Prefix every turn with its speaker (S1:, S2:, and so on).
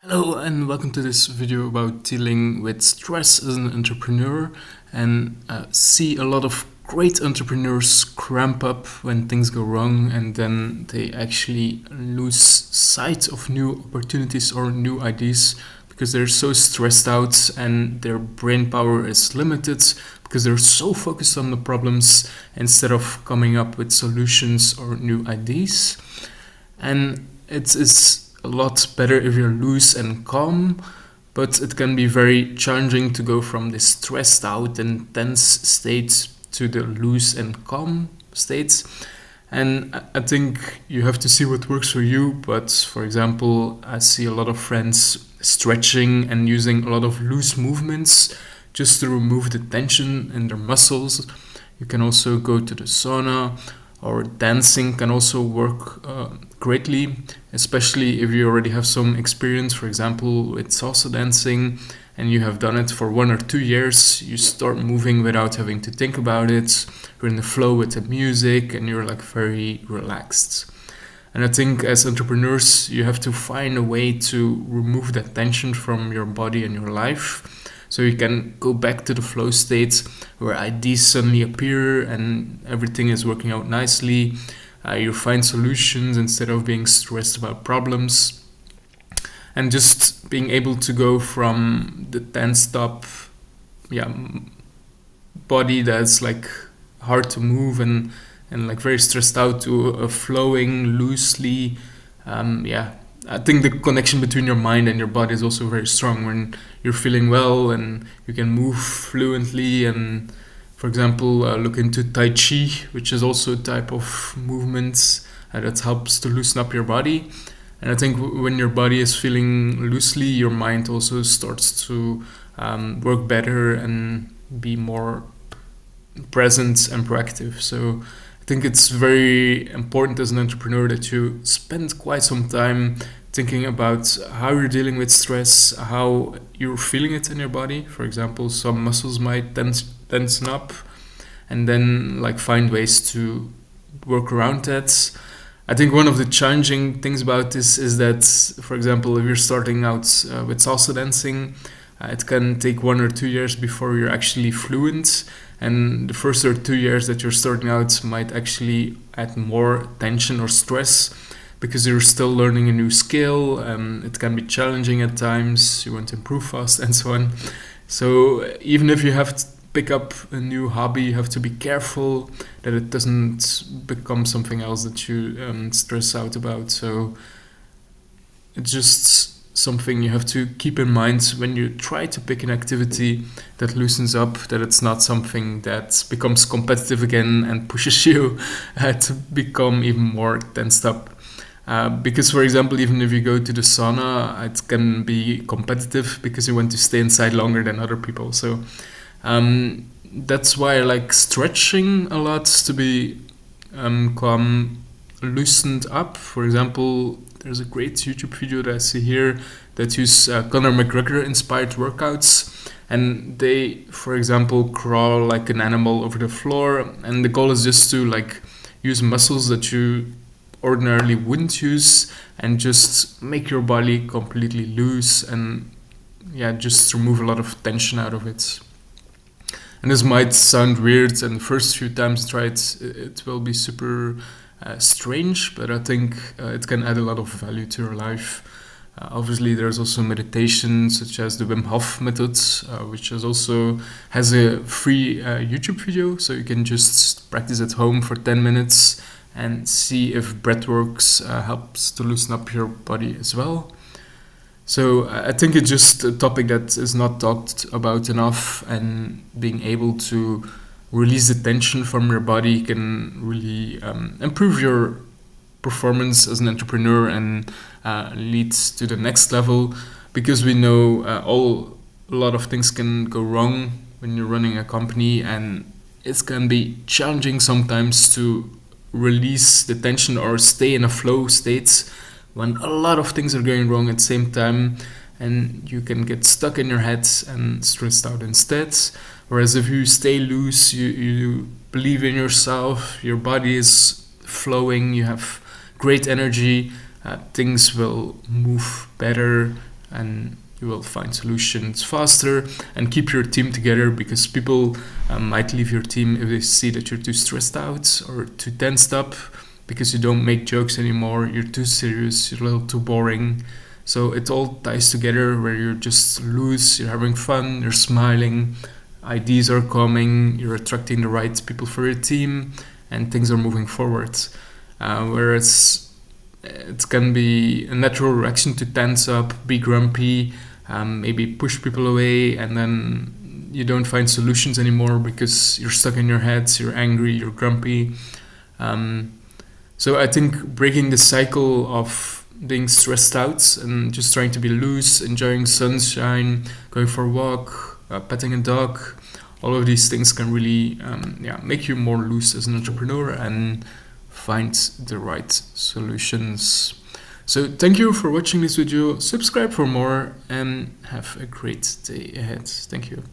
S1: Hello and welcome to this video about dealing with stress as an entrepreneur, and see a lot of great entrepreneurs cramp up when things go wrong, and then they actually lose sight of new opportunities or new ideas because they're so stressed out and their brain power is limited because they're so focused on the problems instead of coming up with solutions or new ideas. And it is a lot better if you're loose and calm, but it can be very challenging to go from this stressed out and tense state to the loose and calm states. And I think you have to see what works for you. But for example, I see a lot of friends stretching and using a lot of loose movements just to remove the tension in their muscles. You can also go to the sauna, or dancing can also work greatly, especially if you already have some experience, for example, with salsa dancing, and you have done it for 1 or 2 years. You start moving without having to think about it. You're in the flow with the music and you're like very relaxed. And I think as entrepreneurs, you have to find a way to remove that tension from your body and your life, so you can go back to the flow state where ideas suddenly appear and everything is working out nicely. You find solutions instead of being stressed about problems. And just being able to go from the tensed up body that's like hard to move and like very stressed out to a flowing loosely. I think the connection between your mind and your body is also very strong when you're feeling well and you can move fluently. And for example, look into Tai Chi, which is also a type of movement that helps to loosen up your body. And I think when your body is feeling loosely, your mind also starts to work better and be more present and proactive. So I think it's very important as an entrepreneur that you spend quite some time thinking about how you're dealing with stress, how you're feeling it in your body. For example, some muscles might tensen up, and then like find ways to work around that. I think one of the challenging things about this is that, for example, if you're starting out with salsa dancing, it can take 1 or 2 years before you're actually fluent. And the first or 2 years that you're starting out might actually add more tension or stress because you're still learning a new skill. It can be challenging at times. You want to improve fast and so on. So even if you have to pick up a new hobby, you have to be careful that it doesn't become something else that you stress out about. So it's just something you have to keep in mind when you try to pick an activity that loosens up, that it's not something that becomes competitive again and pushes you to become even more tensed up. Because, for example, even if you go to the sauna, it can be competitive because you want to stay inside longer than other people. So that's why I like stretching a lot to be calm, loosened up. For example, there's a great YouTube video that I see here that use Conor McGregor inspired workouts, and they, for example, crawl like an animal over the floor, and the goal is just to like use muscles that you ordinarily wouldn't use and just make your body completely loose and just remove a lot of tension out of it. And this might sound weird, and the first few times you try it, it will be super strange, but I think it can add a lot of value to your life. Obviously, there's also meditation, such as the Wim Hof method, which has a free YouTube video, so you can just practice at home for 10 minutes and see if breathworks helps to loosen up your body as well. So I think it's just a topic that is not talked about enough, and being able to release the tension from your body can really improve your performance as an entrepreneur and lead to the next level, because we know a lot of things can go wrong when you're running a company, and it can be challenging sometimes to release the tension or stay in a flow state when a lot of things are going wrong at the same time, and you can get stuck in your head and stressed out instead. Whereas if you stay loose, you believe in yourself, your body is flowing, you have great energy, things will move better, and you will find solutions faster and keep your team together, because people might leave your team if they see that you're too stressed out or too tensed up, because you don't make jokes anymore, you're too serious, you're a little too boring. So it all ties together where you're just loose, you're having fun, you're smiling, ideas are coming, you're attracting the right people for your team, and things are moving forward. Whereas it can be a natural reaction to tense up, be grumpy, maybe push people away, and then you don't find solutions anymore because you're stuck in your heads, you're angry, you're grumpy. So I think breaking the cycle of being stressed out and just trying to be loose, enjoying sunshine, going for a walk, petting a dog, all of these things can really make you more loose as an entrepreneur and find the right solutions. So thank you for watching this video, subscribe for more, and have a great day ahead. Thank you.